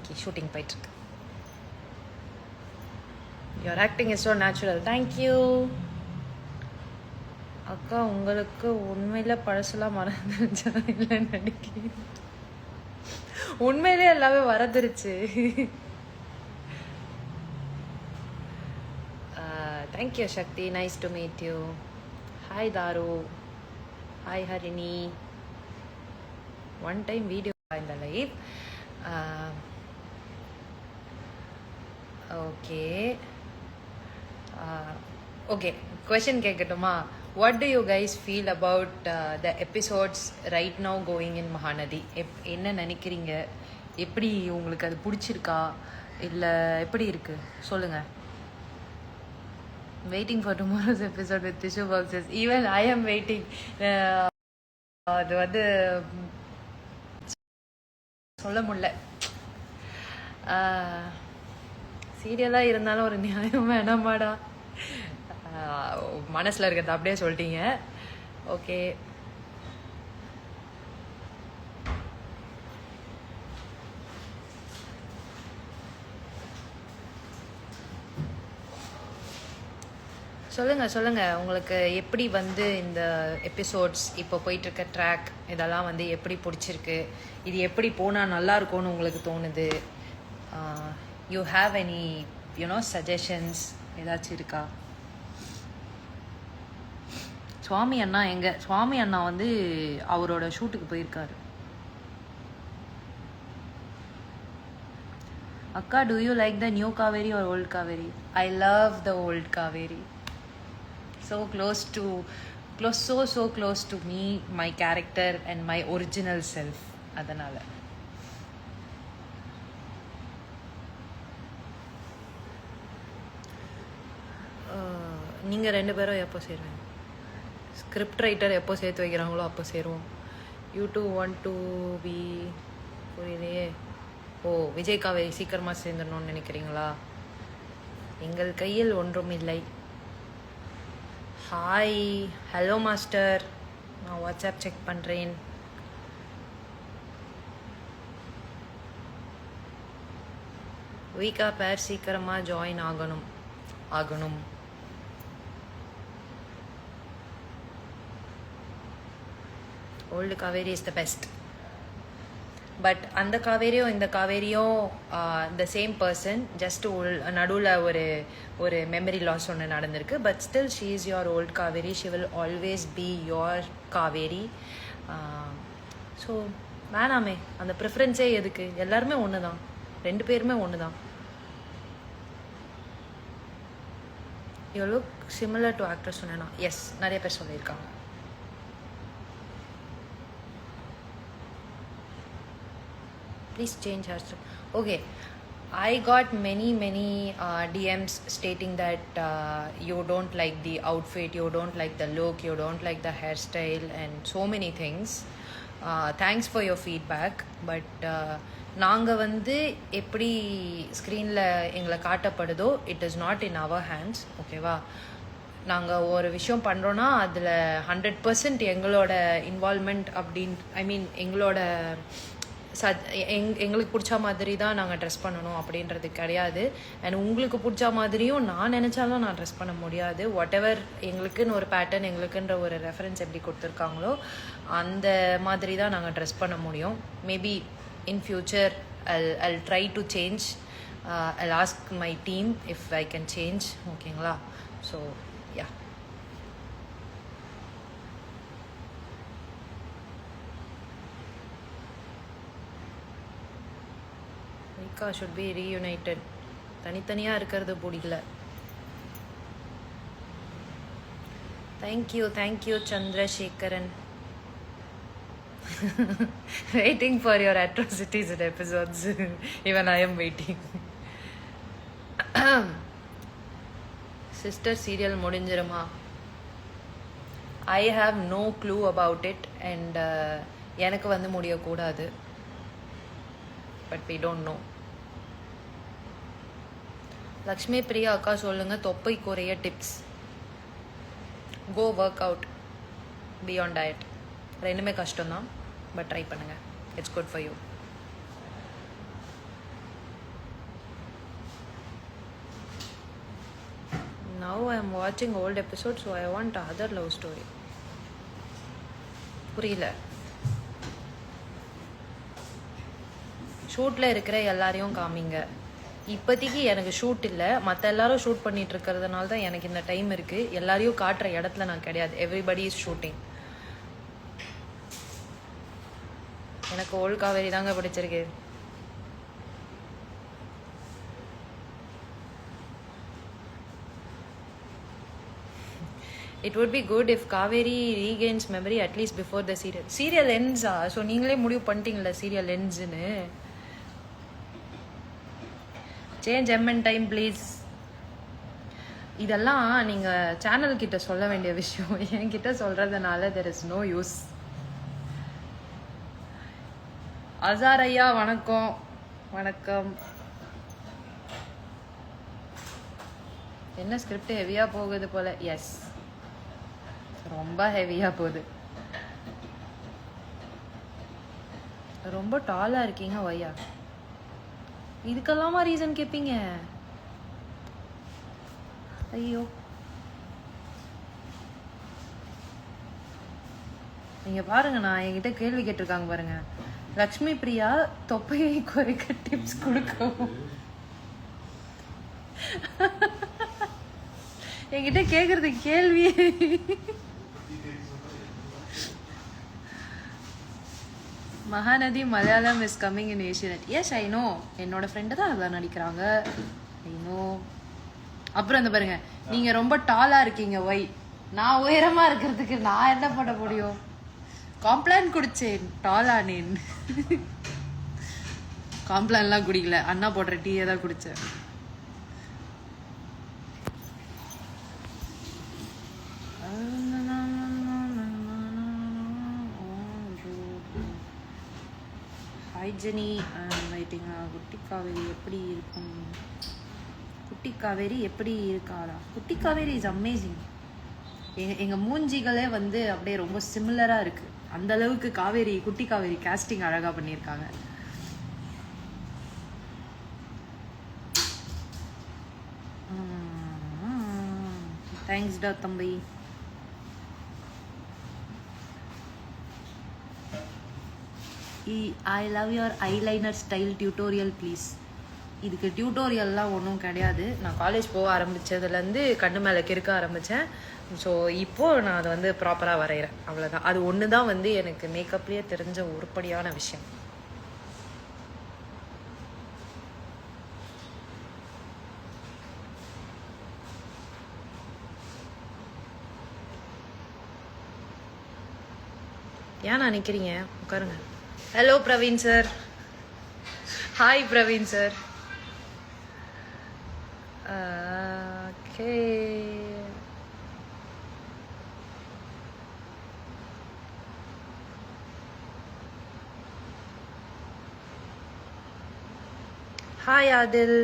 இன்னைக்கு ஷூட்டிங் போயிட்டுருக்கு. Your acting is so natural. Thank you அக்கா. உங்களுக்கு உண்மையில் பழசெல்லாம் மறந்துருச்சா? இல்லை நடிக்க உண்மையிலே எல்லாமே மறந்துருச்சு. Thank you Sakthi. Nice to meet you. Hi Tharu. Hi Harini. One time video இந்த லைவ். ஓகே ஓகே, கொஷின் கேட்கட்டுமா? What do you guys feel about the episodes right now going in Mahanadhi? என்ன நினைக்கிறீங்க? எப்படி உங்களுக்கு அது பிடிச்சிருக்கா இல்லை எப்படி இருக்கு சொல்லுங்கள். Waiting for tomorrow's episode with tissue boxes. Even I ஆம் வெயிட்டிங். அது வந்து சொல்ல முடியல. சீரியலாக இருந்தாலும் ஒரு நியாயம் வேணாமாடா. மனசில் இருக்கிறத அப்படியே சொல்லிட்டீங்க. ஓகே, சொல்லுங்கள் உங்களுக்கு எப்படி வந்து இந்த எபிசோட்ஸ் இப்போ போயிட்டுருக்க ட்ராக் இதெல்லாம் வந்து எப்படி பிடிச்சிருக்கு? இது எப்படி போனால் நல்லா இருக்கும்னு உங்களுக்கு தோணுது? யூ ஹாவ் எனி சஜஷன்ஸ் ஏதாச்சும் இருக்கா? சுவாமி அண்ணா எங்க? சுவாமி அண்ணா வந்து அவரோட ஷூட்டுக்கு போயிருக்காரு. அக்கா, do you like the new Kaveri or old Kaveri? I love the old Kaveri. So close to me, my character and my original self. அதனால நீங்கள் ரெண்டு பேரும் எப்போ சேருவீங்க? ஸ்கிரிப்ட் ரைட்டர் எப்போ சேர்த்து வைக்கிறாங்களோ அப்போ சேருவோம். யூ வாண்ட் டு பி புரியலையே. ஓ, விஜய் காவேரி சீக்கிரமாக சேர்ந்துடணும்னு நினைக்கிறீங்களா? எங்கள் கையில் ஒன்றும் இல்லை. Hi, hello master. நான் வாட்ஸ்அப் செக் பண்ணுறேன். வீக்கா பேர் சீக்கிரமாக ஜாயின் ஆகணும். Old Kaveri is the best. But அந்த காவேரியும் இந்த காவேரியும் த சேம் பர்சன். ஜஸ்ட் நடுவில் ஒரு மெமரி லாஸ் ஒன்று நடந்திருக்கு. But still she is your old Kaveri. She will always be your Kaveri. So வேணாமே, அந்த ப்ரிஃபரன்ஸே எதுக்கு? எல்லாருமே ஒன்று தான், ரெண்டு பேருமே ஒன்று தான். You look similar to actor சொன்னேன்னா? எஸ், நிறைய பேர் சொல்லியிருக்காங்க. Please change hairstyle. Okay, I got many DMs stating that you don't like the outfit, you don't like the look, you don't like the hairstyle and so many things. Thanks for your feedback. But நாங்கள் வந்து எப்படி ஸ்க்ரீனில் எங்களை காட்டப்படுதோ it is not in our hands. ஓகேவா? நாங்கள் ஒரு விஷயம் பண்ணுறோன்னா அதில் 100% எங்களோட இன்வால்மெண்ட் எங்களோட எங்களுக்கு பிடிச்ச மாதிரி தான் நாங்கள் ட்ரெஸ் பண்ணணும் அப்படின்றது கிடையாது. அண்ட் உங்களுக்கு பிடிச்ச மாதிரியும் நான் நினச்சாலும் நான் ட்ரெஸ் பண்ண முடியாது. வாட் எவர் எங்களுக்குன்னு ஒரு பேட்டர்ன், எங்களுக்குன்ற ஒரு ரெஃபரன்ஸ் எப்படி கொடுத்துருக்காங்களோ அந்த மாதிரி தான் நாங்கள் ட்ரெஸ் பண்ண முடியும். Maybe in future I'll try to change. I'll ask my team if I can change. ஓகேங்களா? So yeah. Rika should be reunited. தனித்தனியாக இருக்கிறது பிடிக்கல. Thank you Chandrasekaran. Waiting for your atrocities in episodes. Even I am waiting. Sister serial முடிஞ்சிருமா? I have no clue about it and எனக்கு வந்து முடியக்கூடாது. But we don't know. Lakshmi Priya அக்கா சொல்லுங்க தொப்பை குறைய tips. Go work out, be on diet. ரெண்டுமே கஷ்டம்தான், but try பண்ணுங்க. It's good for you. Now I am வாட்சிங் old episode, so I want other love story. புரியல. ஷூட்டில் இருக்கிற எல்லாரையும் காமிங்க. இப்போதைக்கு எனக்கு ஷூட் இல்லை, மற்ற எல்லாரும் ஷூட் பண்ணிட்டு இருக்கிறதுனால தான் எனக்கு இந்த டைம் இருக்குது. எல்லாரையும் காட்டுற இடத்துல நான் கிடையாது. Everybody is shooting. எனக்கு ஓல்ட் காவேரி தாங்க பிடிச்சிருக்கு. It would be good if Kaveri regains memory at least before the serial. Serial ends. So நீங்களே முடிவு பண்ணிட்டீங்களா serial ends-னு? Change MN time please. இதெல்லாம் நீங்கள் சேனல் கிட்ட சொல்ல வேண்டிய விஷயம். என்கிட்ட சொல்கிறதுனால there is no use. Azhar ஐயா வணக்கம். வணக்கம். என்ன ஸ்கிரிப்ட் ஹெவியாக போகுது போல? எஸ், ரொம்ப ஹெவியாக போகுது. ரொம்ப டாலாக இருக்கீங்க ஒய்யா. இதுக்கெல்லாமா ரீசன் கேட்பீங்க? ஐயோ, நீங்க பாருங்க, நான் என்கிட்ட கேள்வி கேட்டிருக்காங்க பாருங்க. லக்ஷ்மி பிரியா தொப்பையை குறைக்க டிப்ஸ் கொடுக்கவும். என்கிட்ட கேக்குறது கேள்வி. Mahanadi Malayalam is coming in Asianet. Yes I know. என்னோட ஃப்ரெண்டு தான் அதான் நடிக்கிறாங்க. I know. அப்புறம் இந்த பாருங்க, நீங்க ரொம்ப டாலா இருக்கீங்க. ஒய், நான் உயரமா இருக்கிறதுக்கு நான் என்ன பண்ண முடியும்? காம்ப்ளான் குடிச்சேன், டாலானேன். காம்ப்ளான்லாம் குடிக்கல, அண்ணா போடுற டீயை தான் குடிச்சேன். ஹைஜனி ரைட்டிங். குட்டி காவேரி எப்படி இருக்கும்? குட்டி காவேரி எப்படி இருக்காளா? குட்டி காவேரி இஸ் அமேசிங். எங்கள் மூஞ்சிகளே வந்து அப்படியே ரொம்ப சிமிலராக இருக்குது. அந்த அளவுக்கு காவேரி, குட்டி காவேரி காஸ்டிங் அழகாக பண்ணியிருக்காங்க. தேங்க்ஸ்டா தம்பி. I love your eyeliner style tutorial please. இதுக்கு டியூட்டோரியல்லாம் ஒன்றும் கிடையாது. நான் காலேஜ் போக ஆரம்பித்ததுலேருந்து கண்ணு மேலே கிறுக்க ஆரம்பித்தேன். ஸோ இப்போது நான் அதை வந்து ப்ராப்பராக வரைகிறேன், அவ்வளோதான். அது ஒன்று தான் வந்து எனக்கு மேக்கப்லேயே தெரிஞ்ச உருப்படியான விஷயம். ஏன் நான் நிற்கிறீங்க? உட்காருங்க. Hello Praveen sir. Hi Praveen sir. Okay, hi Adil.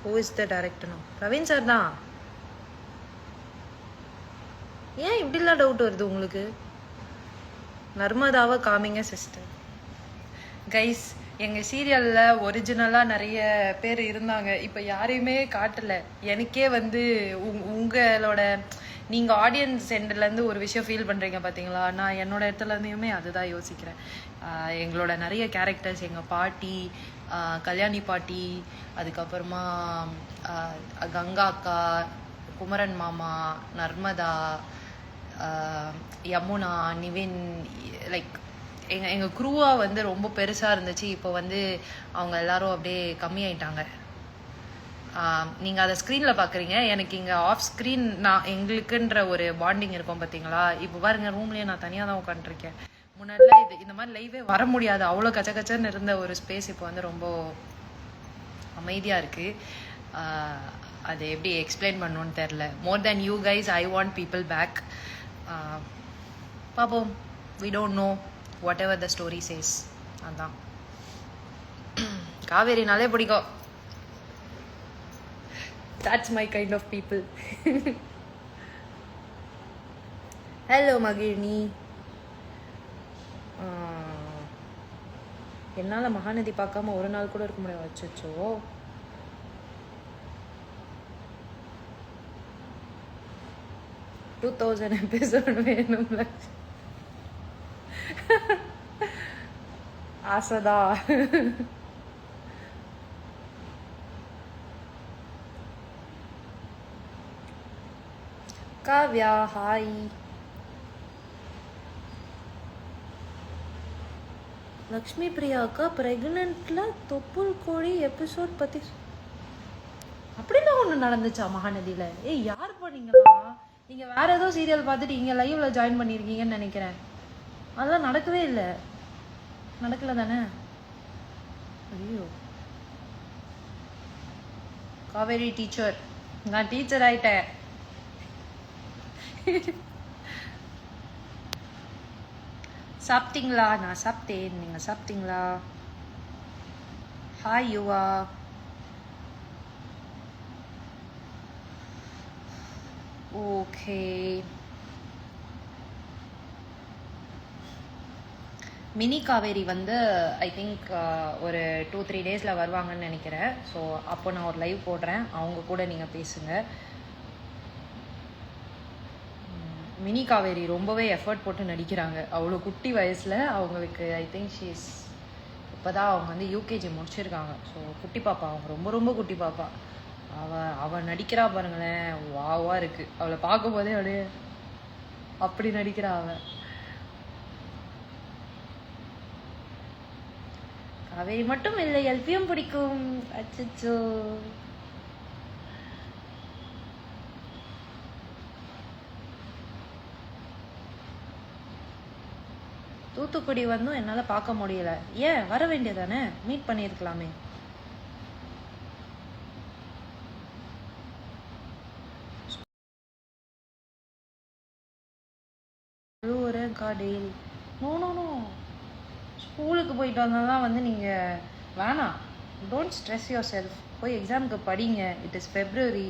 Who is the director? Praveen sir தான். ஏன் இப்படிலாம் டவுட் வருது உங்களுக்கு? நர்மதாவை காமிங்க சிஸ்டர். கைஸ், எங்கள் சீரியலில் ஒரிஜினலாக நிறைய பேர் இருந்தாங்க. இப்போ யாரையுமே காட்டலை. எனக்கே வந்து உங்களோட நீங்கள் ஆடியன்ஸ் எண்ட்லேருந்து ஒரு விஷயம் ஃபீல் பண்ணுறீங்க பார்த்தீங்களா? நான் என்னோட இடத்துலேருந்துமே அதுதான் யோசிக்கிறேன். எங்களோட நிறைய கேரக்டர்ஸ், எங்கள் பாட்டி, கல்யாணி பாட்டி, அதுக்கப்புறமா கங்கா அக்கா, குமரன் மாமா, நர்மதா, யமுனா, நிவின், லைக் எங்கள் குரூவாக வந்து ரொம்ப பெருசாக இருந்துச்சு. இப்போ வந்து அவங்க எல்லாரும் அப்படியே கம்மியாயிட்டாங்க. நீங்கள் அதை ஸ்க்ரீனில் பார்க்குறீங்க. எனக்கு இங்கே ஆஃப் ஸ்க்ரீன் நான் எங்களுக்குன்ற ஒரு பாண்டிங் இருக்கும் பார்த்தீங்களா? இப்போ பாருங்கள், ரூம்லேயே நான் தனியாக தான் உட்காந்துருக்கேன். முன்னாடிலாம் இந்த மாதிரி லைவே வர முடியாது. அவ்வளோ கச்ச கச்சன்னு இருந்த ஒரு ஸ்பேஸ் இப்போ வந்து ரொம்ப அமைதியாக இருக்குது. அது எப்படி எக்ஸ்பிளைன் பண்ணணுன்னு தெரில. More than you guys, I want people back. பாப்போம். We don't know whatever the story says. அதான். காவேரினாலே பிடிக்கும். That's my kind of people. Hello Magizhni. என்னால் மகாநதி பார்க்காம ஒரு நாள் கூட இருக்க முடியாது. வச்சோ, 2000 எபிசோட் வேணும் ஆசைதா. காவ்யா ஹாய். லக்ஷ்மி பிரியாக்கா பிரெக்னென்ட்ல தொப்புள் கோழி எபிசோட் பத்தி அப்படிலாம் ஒன்று நடந்துச்சா மகாநதியில? ஏய் யார் பண்ணீங்களா? நீங்க வேற ஏதோ சீரியல் பார்த்துட்டு இங்க லைவ்ல ஜாயின் பண்ணியிருக்கீங்கன்னு நினைக்கிறேன். அதெல்லாம் நடக்கவே இல்லை. நடக்கல தானே? ஐயோ காவேரி டீச்சர், நான் டீச்சர் ஆயிட்டேன். சாப்பிட்டீங்களா? நான் சாப்பிட்டேன். நீங்க சாப்பிட்டீங்களா? ஹாய் யுவா. ஓகே, மினி காவேரி வந்து ஐ திங்க் ஒரு 2-3 டேஸில் வருவாங்கன்னு நினைக்கிறேன். ஸோ அப்போ நான் ஒரு லைவ் போடுறேன், அவங்க கூட நீங்கள் பேசுங்க. மினி காவேரி ரொம்பவே எஃபர்ட் போட்டு நடிக்கிறாங்க. அவ்வளோ குட்டி வயசில் அவங்களுக்கு ஐ திங்க் ஷீஸ் இப்போ தான் அவங்க வந்து யூகேஜி முடிச்சிருக்காங்க. ஸோ குட்டி பாப்பா, அவங்க ரொம்ப ரொம்ப குட்டி பாப்பா. அவள் நடிக்கிறா பாருங்களேன், வாவா இருக்கு. அவளை பார்க்கும் போதே அப்படியே அப்படி நடிக்கிறா அவள். காவேரி மட்டும் இல்லை, எல்பியும் பிடிக்கும். அச்சோ, தூத்துக்குடி வந்தும் என்னால் பார்க்க முடியல. ஏன் வர வேண்டியதானே? மீட் பண்ணியிருக்கலாமே. டெய்லி நோ நோ நோ, ஸ்கூலுக்கு போயிட்டு வந்தால் வந்து நீங்கள் வேணாம். Don't stress yourself. போய் எக்ஸாமுக்கு படிங்க. It is February.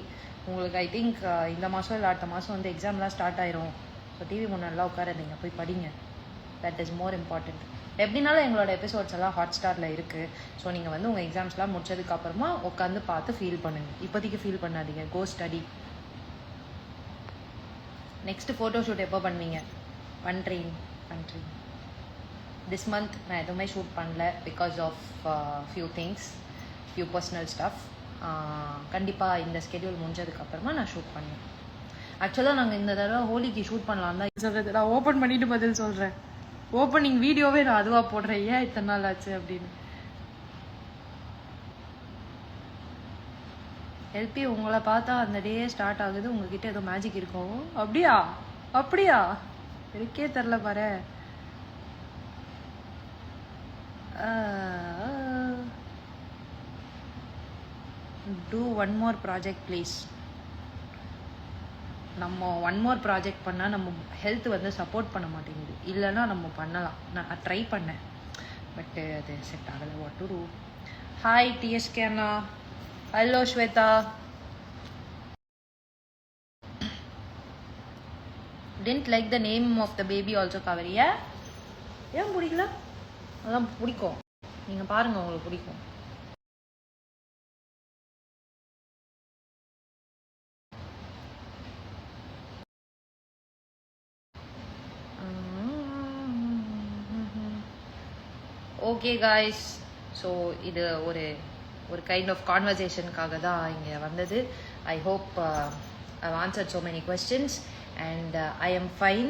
உங்களுக்கு ஐ திங்க் இந்த மாதம் இல்லை அடுத்த மாதம் வந்து எக்ஸாம்லாம் ஸ்டார்ட் ஆயிரும். ஸோ டிவி முன்னாடிலாம் உட்காராதீங்க, போய் படிங்க. That is more important. எப்படினாலும் எங்களோட எபிசோட்ஸ் எல்லாம் ஹாட் ஸ்டாரில் இருக்குது. ஸோ நீங்கள் வந்து உங்கள் எக்ஸாம்ஸ்லாம் முடிச்சதுக்கப்புறமா உட்காந்து பார்த்து ஃபீல் பண்ணுங்கள். இப்போதைக்கு ஃபீல் பண்ணாதீங்க. Go study. Next photo shoot எப்போ பண்ணுவீங்க? பண்ணுறீங்க. திஸ் மந்த் நான் எதுவுமே ஷூட் பண்ணல because of few things, few personal stuff. கண்டிப்பாக இந்த ஸ்கெடியூல் முடிஞ்சதுக்கப்புறமா நான் ஷூட் பண்ணுவேன். ஆக்சுவலாக நாங்கள் இந்த தடவை ஹோலிக்கு ஷூட் பண்ணலாம் தான் சொல்கிறது. நான் ஓப்பன் பண்ணிட்டு பதில் சொல்கிறேன். ஓப்பனிங் வீடியோவே நான் அதுவாக போடுறேன். ஏன் இத்தனை நாள் ஆச்சு அப்படின்னு. எல்பி உங்களை பார்த்தா அந்த டே ஸ்டார்ட் ஆகுது. உங்ககிட்ட ஏதோ மேஜிக் இருக்கும். அப்படியா? அப்படியா? எனக்கே தெரில பாரு. Do one more project please. நம்ம ஒன் மோர் ப்ராஜெக்ட் பண்ணால் நம்ம ஹெல்த் வந்து சப்போர்ட் பண்ண மாட்டேங்குது. இல்லைன்னா நம்ம பண்ணலாம். நான் ட்ரை பண்ணேன், பட்டு அது செட் ஆகலை. What to do? Hi T S K அண்ணா. Hello Shweta. Tend like the name of the baby also Kaveri. ஏன் பிடிக்கல? அதெல்லாம் பிடிக்கும். நீங்கள் பாருங்கள், உங்களுக்கு பிடிக்கும். ஓகே காய்ஸ், ஸோ இது ஒரு கைண்ட் ஆஃப் கான்வர்சேஷனுக்காக தான் இங்கே வந்தது. I hope I answered so many questions and I am fine.